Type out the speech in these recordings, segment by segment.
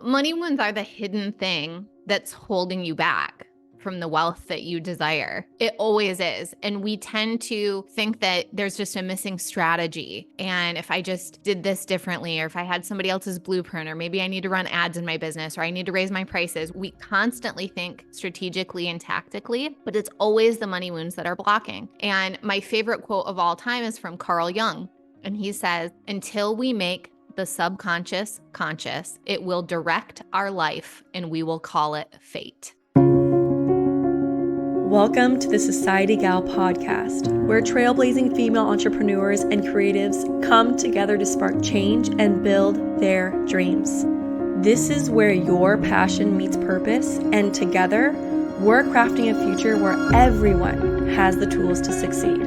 Money wounds are the hidden thing that's holding you back from the wealth that you desire. It always is. And we tend to think that there's just a missing strategy. And if I just did this differently, or if I had somebody else's blueprint, or maybe I need to run ads in my business, or I need to raise my prices, we constantly think strategically and tactically, but it's always the money wounds that are blocking. And my favorite quote of all time is from Carl Jung. And he says, until we make the subconscious conscious, it will direct our life and we will call it fate. Welcome to the Society Gal podcast, where trailblazing female entrepreneurs and creatives come together to spark change and build their dreams. This is where your passion meets purpose, and together, we're crafting a future where everyone has the tools to succeed.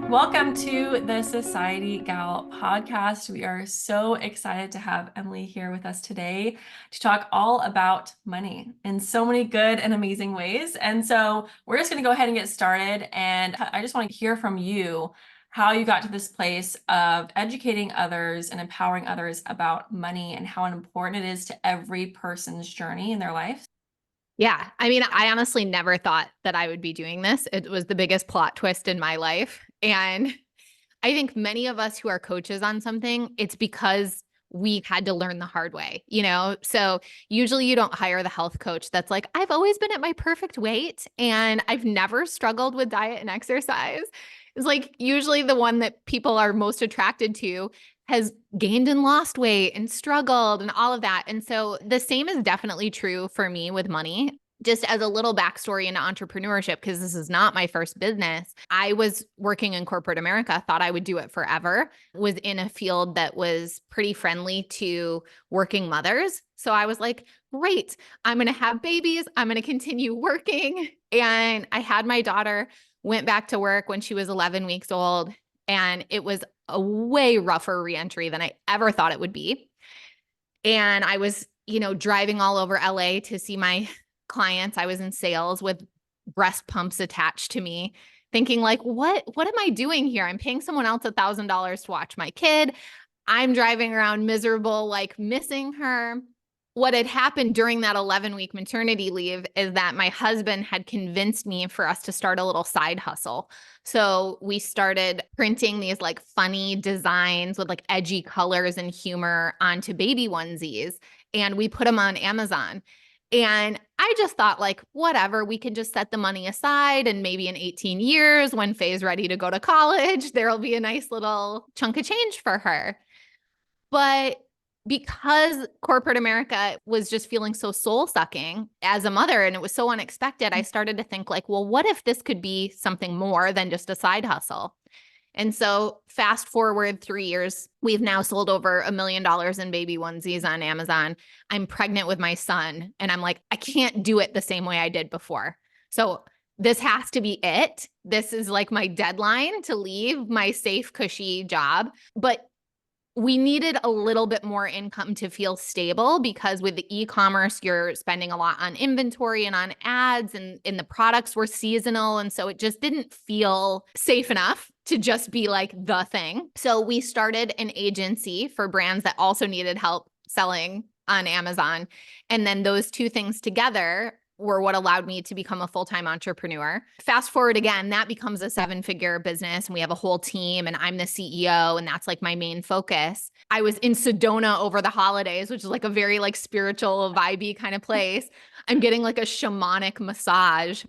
Welcome to the Society Gal podcast. We are so excited to have Emily here with us today to talk all about money in so many good and amazing ways. And so we're just going to go ahead and get started. And I just want to hear from you how you got to this place of educating others and empowering others about money and how important it is to every person's journey in their life. Yeah. I mean, I honestly never thought that I would be doing this. It was the biggest plot twist in my life. And I think many of us who are coaches on something, it's because we had to learn the hard way, So usually you don't hire the health coach that's like, I've always been at my perfect weight and I've never struggled with diet and exercise. It's like usually the one that people are most attracted to has gained and lost weight and struggled and all of that. And so the same is definitely true for me with money. Just as a little backstory into entrepreneurship, because this is not my first business, I was working in corporate America, thought I would do it forever, was in a field that was pretty friendly to working mothers. So I was like, great, I'm going to have babies. I'm going to continue working. And I had my daughter, went back to work when she was 11 weeks old. And it was a way rougher reentry than I ever thought it would be. And I was, driving all over LA to see my clients. I was in sales with breast pumps attached to me, thinking like, what am I doing here? I'm paying someone else $1,000 to watch my kid. I'm driving around miserable, like missing her. What had happened during that 11-week maternity leave is that my husband had convinced me for us to start a little side hustle. So we started printing these like funny designs with like edgy colors and humor onto baby onesies, and we put them on Amazon. And I just thought like, whatever, we can just set the money aside and maybe in 18 years when Faye's ready to go to college, there'll be a nice little chunk of change for her. But because corporate America was just feeling so soul sucking as a mother and it was so unexpected, I started to think like, well, what if this could be something more than just a side hustle? And so fast forward 3 years, we've now sold over $1 million in baby onesies on Amazon. I'm pregnant with my son and I'm like, I can't do it the same way I did before. So this has to be it. This is like my deadline to leave my safe, cushy job. But we needed a little bit more income to feel stable because with the e-commerce, you're spending a lot on inventory and on ads and the products were seasonal. And so it just didn't feel safe enough to just be like the thing. So we started an agency for brands that also needed help selling on Amazon. And then those two things together were what allowed me to become a full-time entrepreneur. Fast forward again, that becomes a 7-figure business and we have a whole team and I'm the CEO and that's like my main focus. I was in Sedona over the holidays, which is like a very like spiritual, vibey kind of place. I'm getting like a shamanic massage.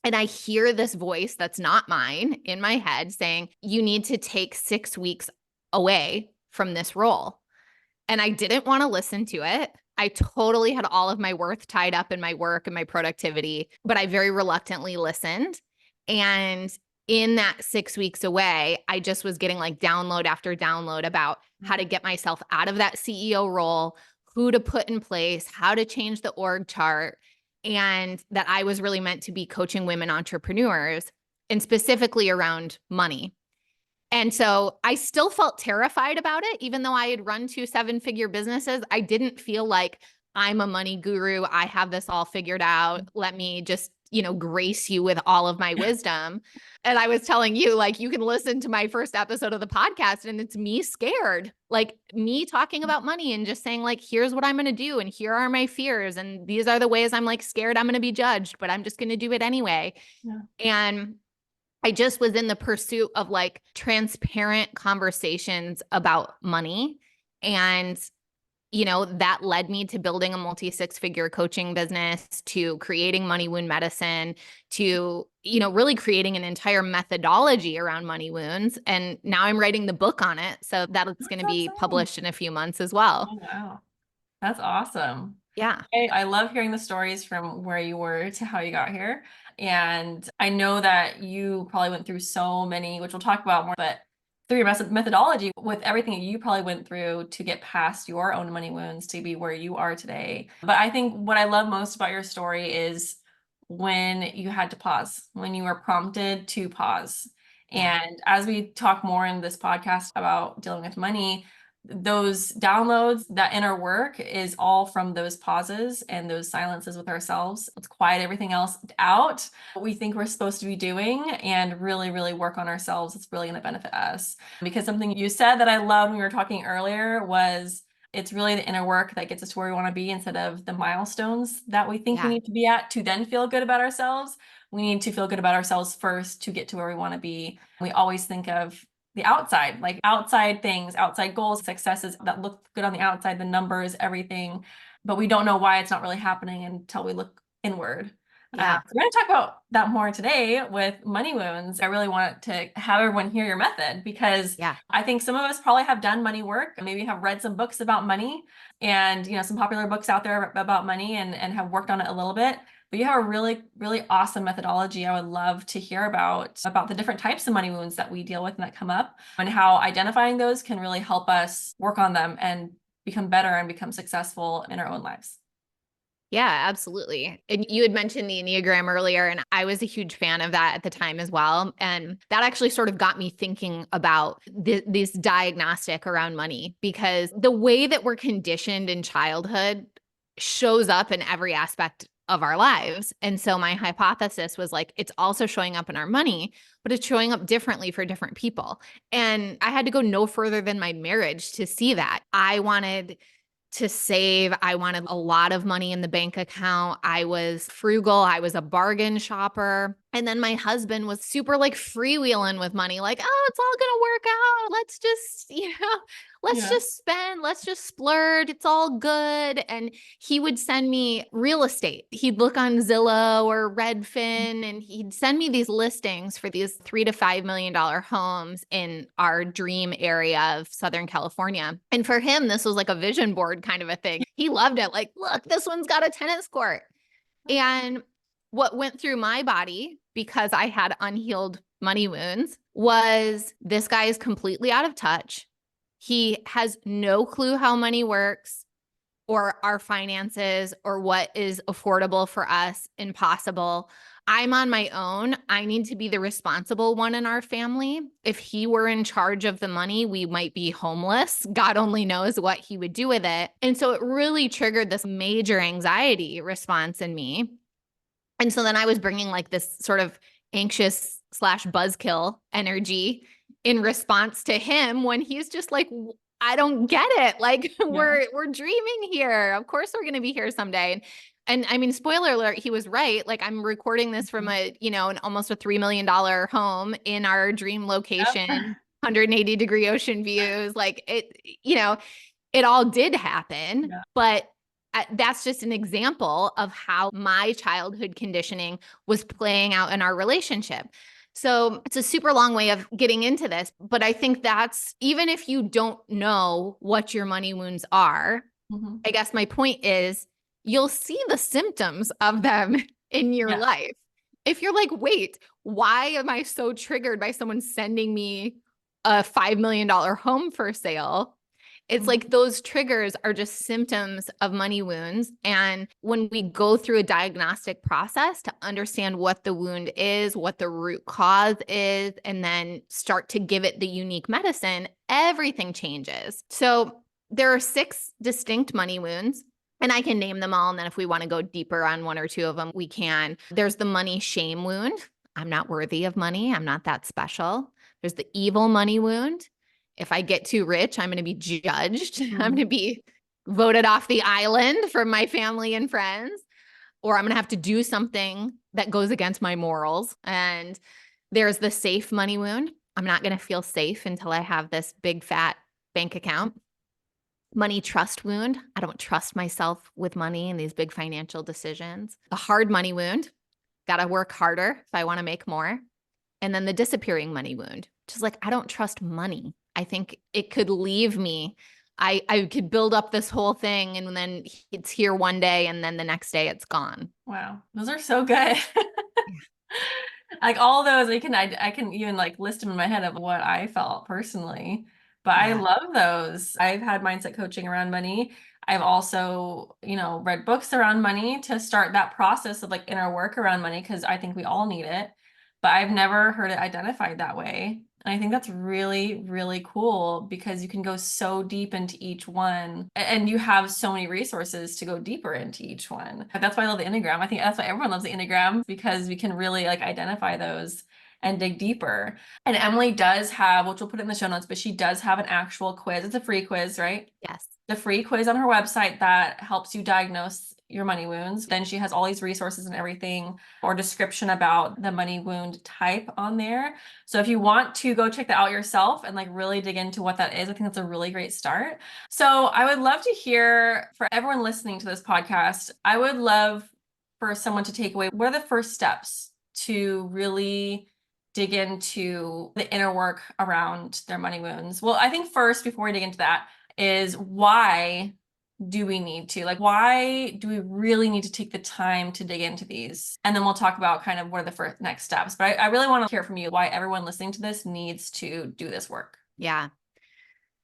And I hear this voice that's not mine in my head saying, you need to take 6 weeks away from this role. And I didn't want to listen to it. I totally had all of my worth tied up in my work and my productivity, but I very reluctantly listened. And in that 6 weeks away, I just was getting like download after download about how to get myself out of that CEO role, who to put in place, how to change the org chart, and that I was really meant to be coaching women entrepreneurs and specifically around money. And so I still felt terrified about it. Even though I had run 2 7-figure businesses, I didn't feel like I'm a money guru. I have this all figured out. Let me just grace you with all of my wisdom. And I was telling you, like, you can listen to my first episode of the podcast and it's me scared, like me talking about money and just saying, like, here's what I'm going to do. And here are my fears. And these are the ways I'm like scared I'm going to be judged, but I'm just going to do it anyway. Yeah. And I just was in the pursuit of like transparent conversations about money. And that led me to building a multi-six-figure coaching business, to creating money wound medicine, to, really creating an entire methodology around money wounds. And now I'm writing the book on it. So that's going to That's be awesome. published in a few months as well. Oh, wow. That's awesome. Yeah. I love hearing the stories from where you were to how you got here. And I know that you probably went through so many, which we'll talk about more, but through your methodology, with everything that you probably went through to get past your own money wounds to be where you are today. But I think what I love most about your story is when you had to pause, when you were prompted to pause. Yeah. And as we talk more in this podcast about dealing with money, those downloads, that inner work is all from those pauses and those silences with ourselves. Let's quiet everything else out, what we think we're supposed to be doing, and really, really work on ourselves. It's really going to benefit us. Because something you said that I loved when we were talking earlier was, it's really the inner work that gets us to where we want to be instead of the milestones that we think we Yeah. need to be at to then feel good about ourselves. We need to feel good about ourselves first to get to where we want to be. We always think of the outside, like outside things, outside goals, successes that look good on the outside, the numbers, everything, but we don't know why it's not really happening until we look inward. Yeah. So we're going to talk about that more today with money wounds. I really want to have everyone hear your method because Yeah. I think some of us probably have done money work, maybe have read some books about money and, some popular books out there about money and have worked on it a little bit. But you have a really, really awesome methodology. I would love to hear about the different types of money wounds that we deal with and that come up, and how identifying those can really help us work on them and become better and become successful in our own lives. Yeah, absolutely. And you had mentioned the Enneagram earlier, and I was a huge fan of that at the time as well. And that actually sort of got me thinking about this diagnostic around money, because the way that we're conditioned in childhood shows up in every aspect of our lives. And so my hypothesis was like, it's also showing up in our money, but it's showing up differently for different people. And I had to go no further than my marriage to see that. I wanted to save. I wanted a lot of money in the bank account. I was frugal. I was a bargain shopper. And then my husband was super like freewheeling with money, like, oh, it's all going to work out. Let's just, let's Yeah. just spend, let's just splurge. It's all good. And he would send me real estate. He'd look on Zillow or Redfin and he'd send me these listings for these $3 to $5 million homes in our dream area of Southern California. And for him, this was like a vision board kind of a thing. He loved it. Like, look, this one's got a tennis court. And what went through my body, because I had unhealed money wounds, was this guy is completely out of touch. He has no clue how money works or our finances or what is affordable for us and possible. I'm on my own. I need to be the responsible one in our family. If he were in charge of the money, we might be homeless. God only knows what he would do with it. And so it really triggered this major anxiety response in me. And so then I was bringing like this sort of anxious / buzzkill energy in response to him when he's just like, I don't get it. Like we're dreaming here. Of course we're going to be here someday. And I mean, spoiler alert, he was right. Like I'm recording this from an almost a $3 million home in our dream location, Yep. 180-degree ocean views. Like it all did happen, Yeah. but that's just an example of how my childhood conditioning was playing out in our relationship. So it's a super long way of getting into this, but I think that's, even if you don't know what your money wounds are, I guess my point is you'll see the symptoms of them in your Yeah. life. If you're like, wait, why am I so triggered by someone sending me a $5 million home for sale? It's like those triggers are just symptoms of money wounds. And when we go through a diagnostic process to understand what the wound is, what the root cause is, and then start to give it the unique medicine, everything changes. So there are 6 distinct money wounds. And I can name them all. And then if we want to go deeper on one or two of them, we can. There's the money shame wound. I'm not worthy of money. I'm not that special. There's the evil money wound. If I get too rich, I'm going to be judged. I'm going to be voted off the island from my family and friends, or I'm going to have to do something that goes against my morals. And there's the safe money wound. I'm not going to feel safe until I have this big fat bank account. Money trust wound. I don't trust myself with money and these big financial decisions. The hard money wound. Got to work harder if I want to make more. And then the disappearing money wound, which is like, I don't trust money. I think it could leave me. I could build up this whole thing and then it's here one day and then the next day it's gone. Wow. Those are so good. Like all those, I can even like list them in my head of what I felt personally. But I Yeah. love those. I've had mindset coaching around money. I've also, read books around money to start that process of like inner work around money because I think we all need it. But I've never heard it identified that way. And I think that's really, really cool because you can go so deep into each one and you have so many resources to go deeper into each one. That's why I love the Enneagram. I think that's why everyone loves the Enneagram because we can really like identify those and dig deeper. And Emily does have, which we'll put it in the show notes, but she does have an actual quiz. It's a free quiz, right? Yes. The free quiz on her website that helps you diagnose your money wounds. Then she has all these resources and everything or description about the money wound type on there. So if you want to go check that out yourself and like really dig into what that is, I think that's a really great start. So I would love to hear for everyone listening to this podcast, I would love for someone to take away, what are the first steps to really dig into the inner work around their money wounds? Well, I think first, before we dig into that, is why do we need to? Like, why do we really need to take the time to dig into these? And then we'll talk about kind of what are the first next steps. But I really want to hear from you why everyone listening to this needs to do this work. Yeah.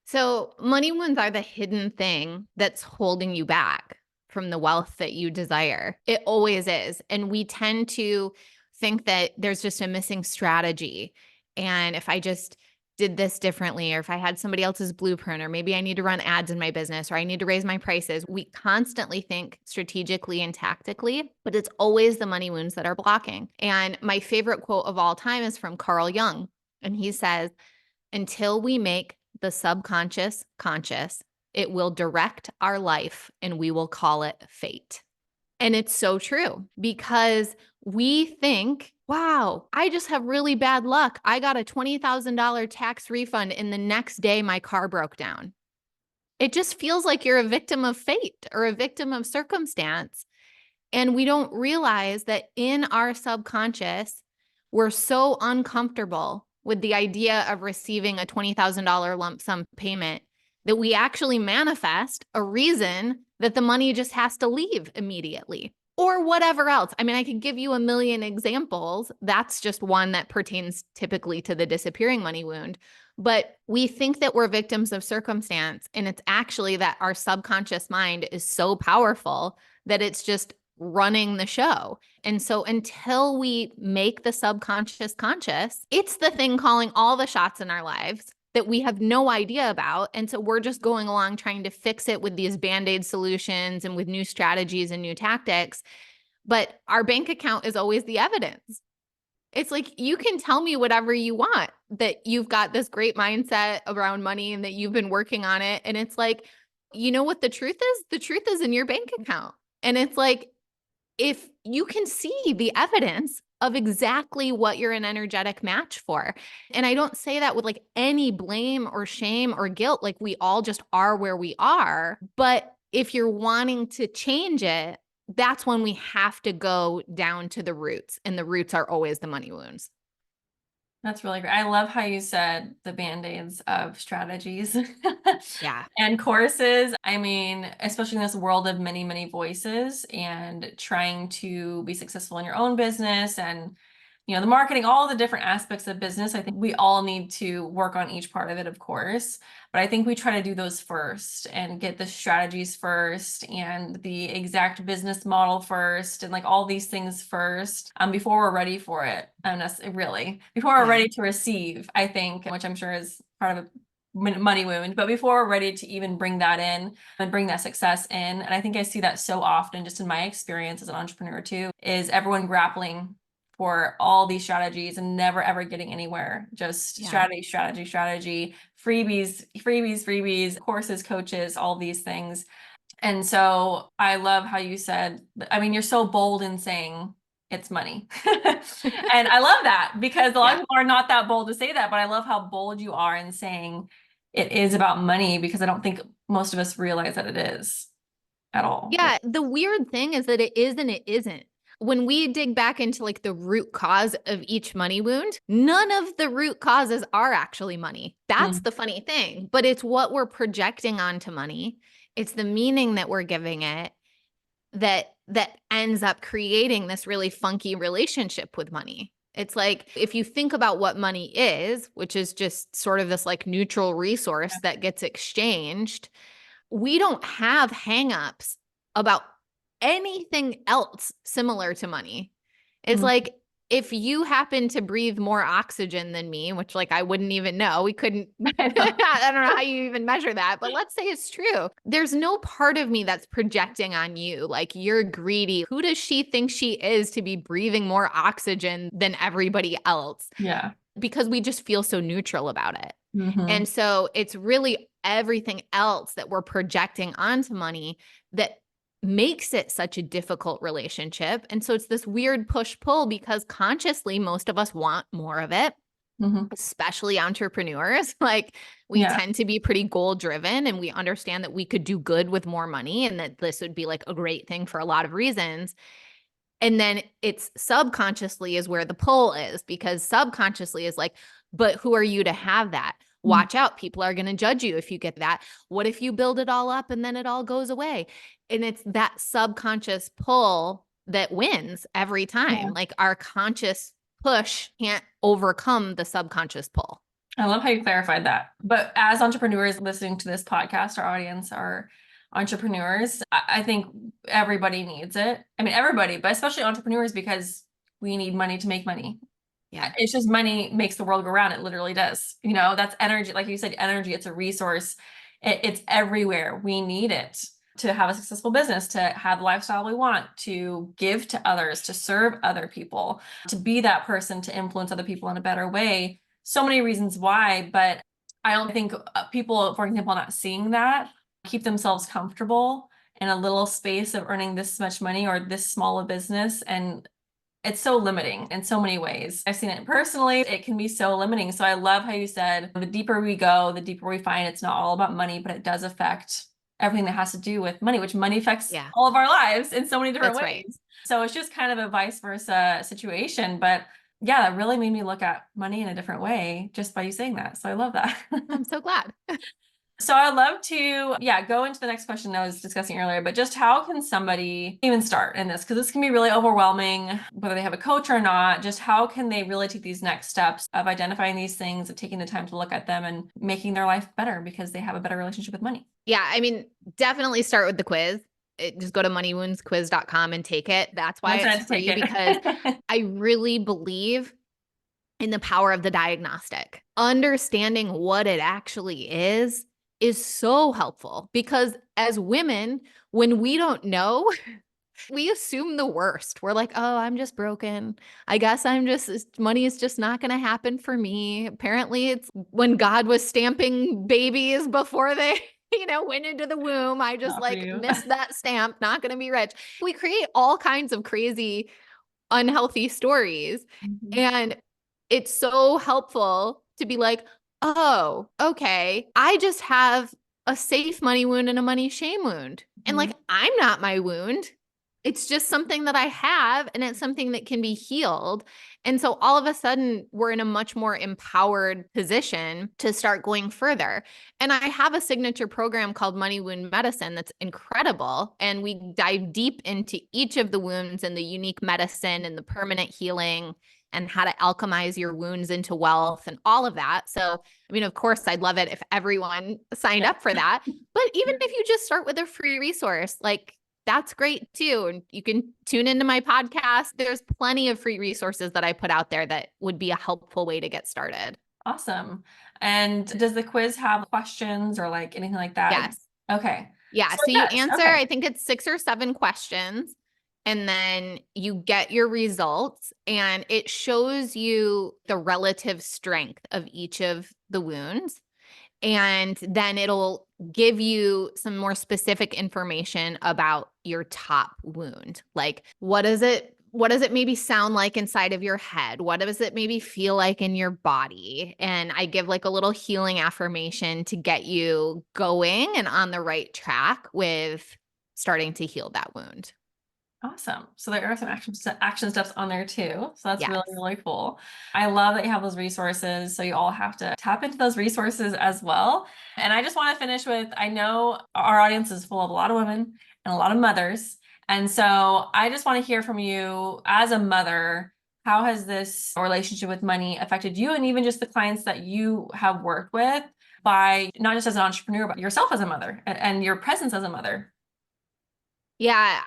So money wounds are the hidden thing that's holding you back from the wealth that you desire. It always is. And we tend to think that there's just a missing strategy. And if I just did this differently, or if I had somebody else's blueprint, or maybe I need to run ads in my business, or I need to raise my prices, we constantly think strategically and tactically, but it's always the money wounds that are blocking. And my favorite quote of all time is from Carl Jung. And he says, until we make the subconscious conscious, it will direct our life and we will call it fate. And it's so true because we think, wow, I just have really bad luck. I got a $20,000 tax refund and the next day my car broke down. It just feels like you're a victim of fate or a victim of circumstance. And we don't realize that in our subconscious, we're so uncomfortable with the idea of receiving a $20,000 lump sum payment that we actually manifest a reason that the money just has to leave immediately or whatever else. I mean, I could give you a million examples. That's just one that pertains typically to the disappearing money wound. But we think that we're victims of circumstance. And it's actually that our subconscious mind is so powerful that it's just running the show. And so until we make the subconscious conscious, it's the thing calling all the shots in our lives that we have no idea about. And so we're just going along trying to fix it with these band-aid solutions and with new strategies and new tactics. But our bank account is always the evidence. It's like, you can tell me whatever you want, that you've got this great mindset around money and that you've been working on it. And it's like, you know what the truth is? The truth is in your bank account. And it's like, if you can see the evidence of exactly what you're an energetic match for. And I don't say that with like any blame or shame or guilt, like we all just are where we are. But if you're wanting to change it, that's when we have to go down to the roots. And the roots are always the money wounds. That's really great. I love how you said the band-aids of strategies Yeah. and courses. I mean, especially in this world of many, many voices and trying to be successful in your own business and the marketing, all the different aspects of business. I think we all need to work on each part of it, of course. But I think we try to do those first and get the strategies first and the exact business model first and like all these things first before we're ready for it. Really, before we're Yeah. ready to receive, I think, which I'm sure is part of money wound, but before we're ready to even bring that in and bring that success in. And I think I see that so often just in my experience as an entrepreneur too, is everyone grappling for all these strategies and never ever getting anywhere. Just strategy, freebies, courses, coaches, all these things. And so I love how you said, I mean, you're so bold in saying it's money. And I love that because a lot of people are not that bold to say that, but I love how bold you are in saying it is about money, because I don't think most of us realize that it is at all. Yeah. The weird thing is that it is and it isn't. When we dig back into like the root cause of each money wound, none of the root causes are actually money. That's the funny thing, but it's what we're projecting onto money. It's the meaning that we're giving it that ends up creating this really funky relationship with money. It's like, if you think about what money is, which is just sort of this like neutral resource that gets exchanged, we don't have hangups about anything else similar to money. It's like, if you happen to breathe more oxygen than me, which like I wouldn't even know, we couldn't, I don't know how you even measure that, but let's say it's true. There's no part of me that's projecting on you. Like, you're greedy. Who does she think she is to be breathing more oxygen than everybody else? Yeah. Because we just feel so neutral about it. Mm-hmm. And so it's really everything else that we're projecting onto money that makes it such a difficult relationship. And so it's this weird push-pull, because consciously most of us want more of it, especially entrepreneurs. Like, we tend to be pretty goal-driven, and we understand that we could do good with more money and that this would be like a great thing for a lot of reasons. And then it's subconsciously is where the pull is, because subconsciously is like, but who are you to have that? Watch out. People are going to judge you if you get that. What if you build it all up and then it all goes away? And it's that subconscious pull that wins every time. Like, our conscious push can't overcome the subconscious pull. I love how you clarified that. But as entrepreneurs listening to this podcast, our audience are entrepreneurs. I think everybody needs it. I mean, everybody, but especially entrepreneurs, because we need money to make money. Yeah. It's just money makes the world go round. It literally does. You know, that's energy. Like you said, energy, it's a resource. It's everywhere. We need it to have a successful business, to have the lifestyle we want, to give to others, to serve other people, to be that person, to influence other people in a better way. So many reasons why, but I don't think people, for example, not seeing that, keep themselves comfortable in a little space of earning this much money or this small a business. And it's so limiting in so many ways. I've seen it personally. It can be so limiting. So I love how you said, the deeper we go, the deeper we find it's not all about money, but it does affect everything that has to do with money, which money affects all of our lives in so many different ways. Right. So it's just kind of a vice versa situation. But yeah, that really made me look at money in a different way just by you saying that. So I love that. I'm so glad. So I'd love to, go into the next question I was discussing earlier, but just how can somebody even start in this? Because this can be really overwhelming, whether they have a coach or not. Just how can they really take these next steps of identifying these things, of taking the time to look at them and making their life better because they have a better relationship with money? Yeah, I mean, definitely start with the quiz. Just go to moneywoundsquiz.com and take it. That's why it's free, because I really believe in the power of the diagnostic. Understanding what it actually is so helpful, because as women, when we don't know, we assume the worst. We're like, oh, I'm just broken. I guess money is just not going to happen for me. Apparently, it's when God was stamping babies before they went into the womb. I just missed that stamp, not going to be rich. We create all kinds of crazy, unhealthy stories. And it's so helpful to be like, oh, okay, I just have a safe money wound and a money shame wound. And like, I'm not my wound. It's just something that I have, and it's something that can be healed. And so all of a sudden, we're in a much more empowered position to start going further. And I have a signature program called Money Wound Medicine that's incredible. And we dive deep into each of the wounds and the unique medicine and the permanent healing and how to alchemize your wounds into wealth and all of that. So, I mean, of course, I'd love it if everyone signed up for that. But even if you just start with a free resource, like, that's great too. And you can tune into my podcast. There's plenty of free resources that I put out there that would be a helpful way to get started. Awesome. And does the quiz have questions or like anything like that? Yes. Okay. Yeah. So So it you does. answer, Okay. I think it's 6 or 7 questions, and then you get your results, and it shows you the relative strength of each of the wounds. And then it'll give you some more specific information about your top wound. Like, what does it maybe sound like inside of your head? What does it maybe feel like in your body? And I give like a little healing affirmation to get you going and on the right track with starting to heal that wound. Awesome. So there are some action steps on there too. So that's really, Yes. really cool. I love that you have those resources. So you all have to tap into those resources as well. And I just want to finish with, I know our audience is full of a lot of women and a lot of mothers. And so I just want to hear from you as a mother, how has this relationship with money affected you and even just the clients that you have worked with by not just as an entrepreneur, but yourself as a mother and your presence as a mother? Yeah.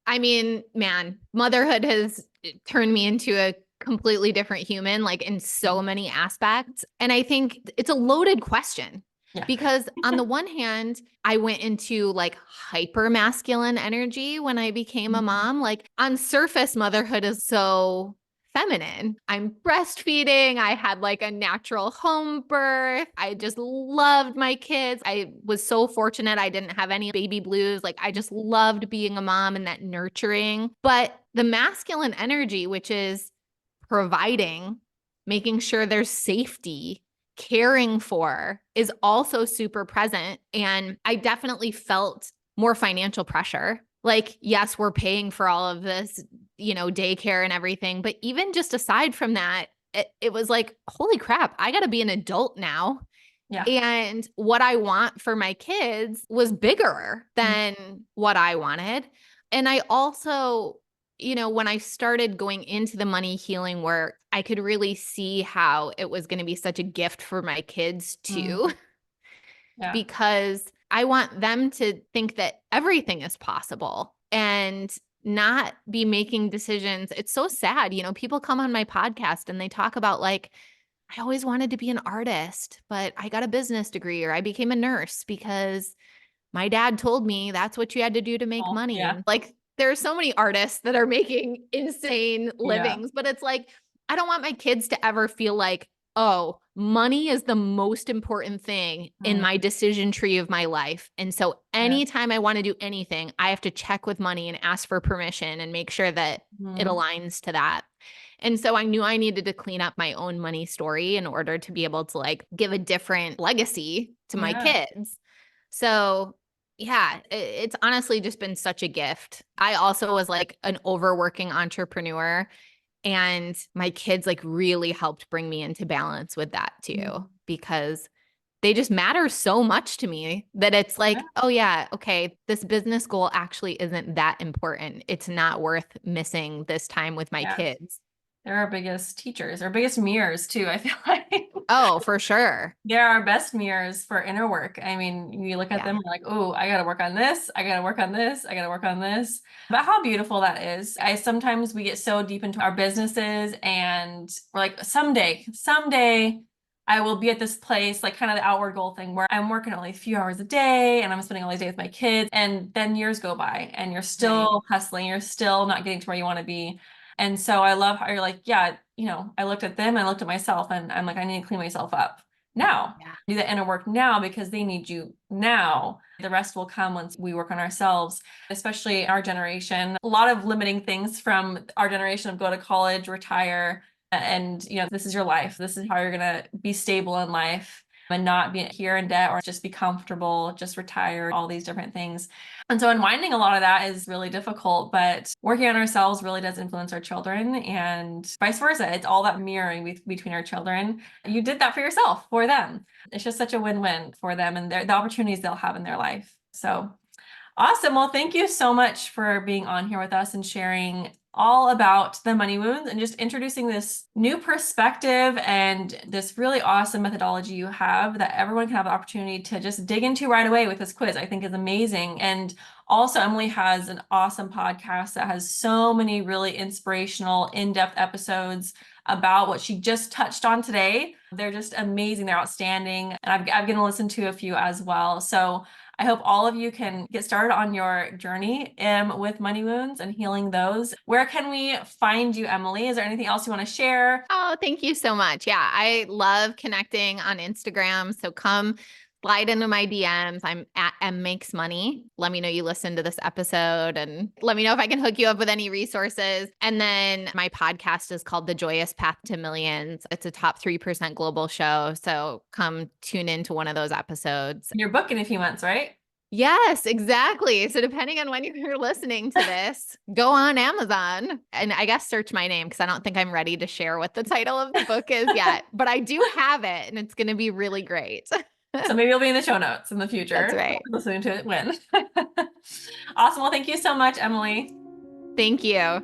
I mean, man, motherhood has turned me into a completely different human, like in so many aspects. And I think it's a loaded question Yeah. because, on the one hand, I went into like hyper masculine energy when I became a mom. Like, on surface, motherhood is so feminine. I'm breastfeeding. I had like a natural home birth. I just loved my kids. I was so fortunate I didn't have any baby blues. Like, I just loved being a mom and that nurturing. But the masculine energy, which is providing, making sure there's safety, caring for, is also super present. And I definitely felt more financial pressure. Like, yes, we're paying for all of this, daycare and everything. But even just aside from that, it was like, holy crap, I got to be an adult now. Yeah. And what I want for my kids was bigger than what I wanted. And I also, when I started going into the money healing work, I could really see how it was going to be such a gift for my kids too, Mm. Yeah. because I want them to think that everything is possible and not be making decisions. It's so sad. People come on my podcast and they talk about like, I always wanted to be an artist, but I got a business degree or I became a nurse because my dad told me that's what you had to do to make Oh, money. yeah. And like, there are so many artists that are making insane Yeah. livings, but it's like, I don't want my kids to ever feel like, oh, money is the most important thing in Mm. my decision tree of my life. And so Yeah. anytime I want to do anything, I have to check with money and ask for permission and make sure that it Mm. aligns to that. And so I knew I needed to clean up my own money story in order to be able to like give a different legacy to my Yeah. kids. So yeah, it's honestly just been such a gift. I also was like an overworking entrepreneur, and my kids like really helped bring me into balance with that Mm. too, because they just matter so much to me that it's Yeah. like, oh yeah, okay, this business goal actually isn't that important. It's not worth missing this time with my Yeah. kids. They're our biggest teachers, our biggest mirrors too, I feel like. Oh, for sure. They're our best mirrors for inner work. I mean, you look at them, Yeah. you're like, oh, I got to work on this. I got to work on this. I got to work on this. But how beautiful that is. I sometimes we get so deep into our businesses and we're like, someday I will be at this place, like kind of the outward goal thing where I'm working only a few hours a day and I'm spending all these days with my kids. And then years go by and you're Right. still hustling. You're still not getting to where you want to be. And so I love how you're like, yeah, I looked at them, I looked at myself, and I'm like, I need to clean myself up now. Yeah. Do the inner work now because they need you now. The rest will come once we work on ourselves, especially our generation. A lot of limiting things from our generation of go to college, retire, and this is your life. This is how you're gonna be stable in life and not be here in debt or just be comfortable, just retire, all these different things. And so unwinding a lot of that is really difficult, but working on ourselves really does influence our children and vice versa. It's all that mirroring between our children. You did that for yourself, for them. It's just such a win-win for them and the opportunities they'll have in their life. So awesome. Well, thank you so much for being on here with us and sharing all about the money wounds and just introducing this new perspective and this really awesome methodology you have that everyone can have the opportunity to just dig into right away with this quiz. I think is amazing. And also, Emily has an awesome podcast that has so many really inspirational, in-depth episodes about what she just touched on today. They're just amazing. They're outstanding. And I'm going to listen to a few as well. So I hope all of you can get started on your journey with money wounds and healing those. Where can we find you, Emily? Is there anything else you want to share? Oh, thank you so much. Yeah, I love connecting on Instagram. So come slide into my DMs. I'm at mmakesmoney. Let me know you listened to this episode and let me know if I can hook you up with any resources. And then my podcast is called The Joyous Path to Millions. It's a top 3% global show. So come tune into one of those episodes. Your book in a few months, right? Yes, exactly. So depending on when you're listening to this, go on Amazon and I guess search my name because I don't think I'm ready to share what the title of the book is yet, but I do have it and it's going to be really great. So maybe it'll be in the show notes in the future. That's right. Listening to it when. Awesome. Well, thank you so much, Emily. Thank you.